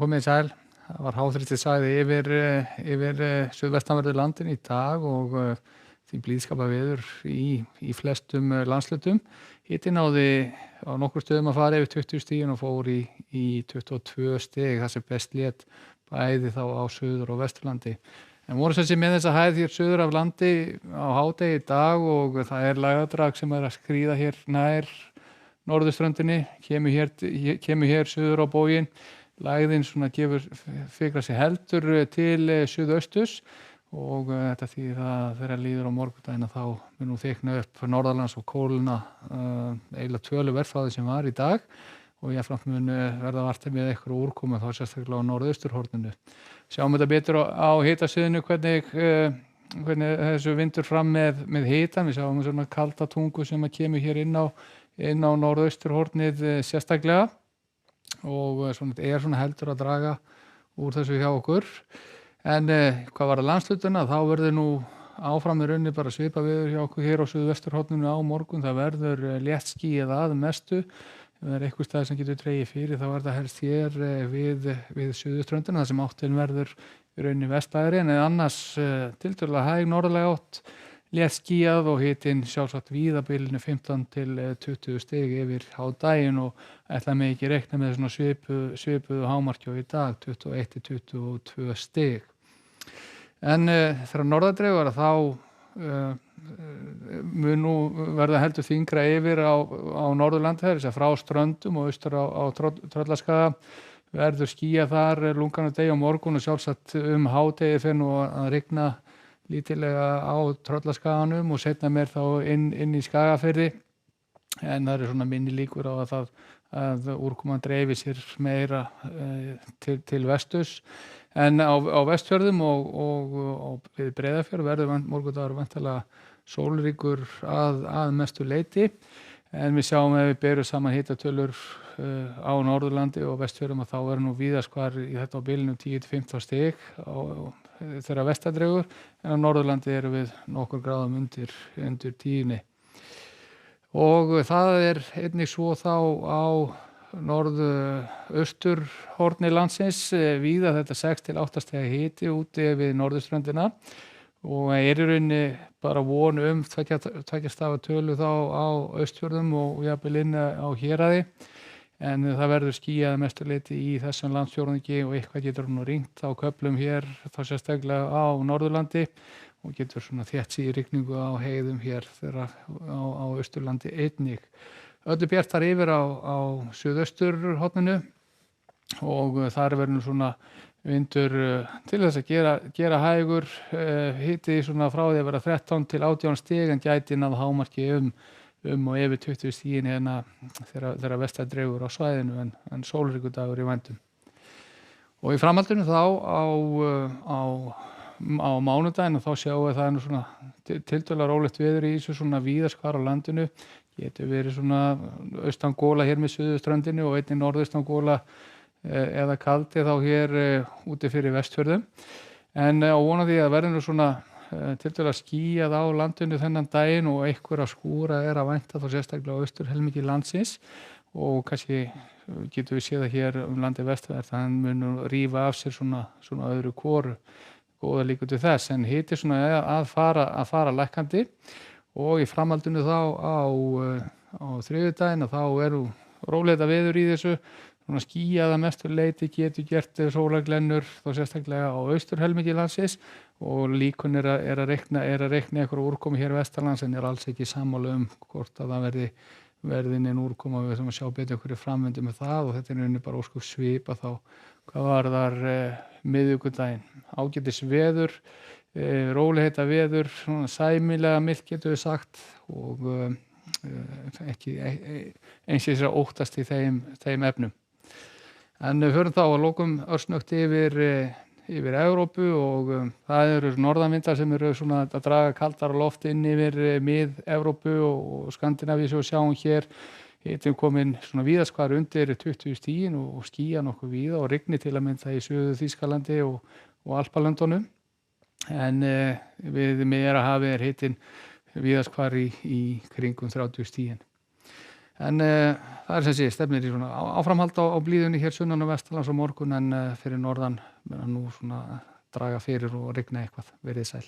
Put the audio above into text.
komið sæl. Það var háþrýstisvæði yfir suðvestanverðu landinu í dag og því blíðskaparveður í flestum landshlutum. Hiti náði á nokkur stöðum að fara yfir 20 stigin og fór í 22 stig, það sem best lét bæði þá á Suður- og Vesturlandi. En voru sem sé með þessa hæð hér suður af landi á hádegi í dag og það lægðardrag sem að skríða hér nær norðurströndinni, kemur hér suður á bóginn. Lægðin svona fikrar sig heldur til suðausturs og þetta þýðir að þegar líður á morgundaginn þá mun nú þykna upp norðanlands og kólna eiginlega töluvert frá því sem var í dag og jafnframt mun verða vart með eitthvað úrkomu þá sérstaklega á norðausturhorninu. Sjáum þetta betur á hitasviðinu hvernig þessu vindur fram með hitan. Við sjáum svona kalda tungu sem að kemur hér inn á norðausturhornið sérstaklega og svona heldur að draga úr þessu hjá okkur. En hvað var að landshlutina, þá verður nú áfram í rauninni bara svipa veður hjá okkur hér á suðvesturhorninu á morgun. Það verður léttskýjað að mestu. Ef það eitthvað stað sem getur dregið fyrir, þá það helst hér við suðurströndina, þar sem áttin verður í rauninni vestlægri, en annars tiltölulega hæg norðlæg átt, léttskýjað og hitinn sjálfsagt víða á bilinu 15 til 20 stig yfir hádaginn og ætla mig ekki reikna með svona svipuðu hámarki og í dag 21 til 22 stig. En þegar norðardregur þá mun nú verða heldur þyngra yfir á Norðurlandi, þess að frá ströndum og austur á Tröllaskaga verður skýjað þar lungan og degi á morgun og sjálfsagt hádegi fer nú að rigna lítillega á Tröllaskaganum og seinna meir þá inn í Skagafirði, en það svona minni líkur á að úrkoman dreifi sér meira til vesturs. En á Vestfjörðum og við Breiðafjörð verður morgundagur væntanlega sólríkur að mestu leyti, en við sjáum ef við berum saman hitatölur á Norðurlandi og Vestfjörðum að þá verður nú víðast hvar í þetta á bilinu 10 til 15 stig þegar vestardregur, en á Norðurlandi erum við nokkur gráðum undir 10. Og það einnig svo þá á norðausturhorni landsins, víða þetta 6 til 8 stiga hiti úti við norðurströndina og í rauninni bara von tveggja stafa tölu þá á Austfjörðum og jafnvel inn á Héraði. En það verður skýjað mestu leyti í þessum landsfjórðungi og eitthvað getur nú rignt á köflum hér þá sérstaklega á Norðurlandi og getur svona þéttsíð rigningu á heiðum hér þegar á Austurlandi einnig. Öllu bjartar yfir á suðausturhorninu og þar verður nú svona vindur til þess að gera hægur, hiti svona frá því að vera 13 til 18 stig en gæti náð hámarki og yfir 20 stigin hérna þegar vestar dregur á svæðinu en sólríkur dagur í vændum. Og í framhaldinu þá á mánudaginn og þá sjáum við það nú svona tiltölulega rólegt veður í þessu svona víðast hvar á landinu. Getur verið svona austangóla hér með suðurströndinni og einnig norðaustangóla eða kaldi þá hér úti fyrir Vestfjörðum. En á vonandi að verður nú svona tiltölulega skýjað á landinu þennan daginn og einhverja skúra að vænta þá sérstaklega á austurhelmingi landsins og kannski getum við séð að hér landið vestanvert hann mun rífa af sér svona öðru hvoru, góða líkur til þess, en hiti svona að fara lækkandi og í framhaldinu þá á þriðjudaginn þá róleita veður í þessu, svona skýjað að mestu leyti, getur gert sólarglennur þá sérstaklega á austurhelmingi landsins og líkun er að reikna einhverju úrkomu hér vestanlands en alls ekki sammála hvort að það verði nein úrkoma. Við þurfum að sjá betur einhverju framvindu með það og þetta rauninni bara ósköp svipa þá hvað varðar miðvikudaginn. Ágætis veður, róleita veður, svona sæmilega milt getur við sagt og ekki eins og þess að óttast í þeim efnum. En við höfum þá að lokum örsnögt yfir Evrópu og það eru norðanvindar sem eru svona að draga kaldara loft inn yfir mið-Evrópu og Skandinavíu sem við sjáum hér. Hitinn kominn svona víðast hvar undir 20 stigin og skýjað nokkuð víða og rignir til að mynda í Suður-Þýskalandi og Alpalöndunum. En við Miðjarðarhafið hitinn víðast hvar í kringum 30 stigin. En það sem sé, stefnir í svona áframhald á blíðunni hér sunnan og vestanlands á morgun en fyrir norðan nú svona draga fyrir og rigna eitthvað. Verið sæl.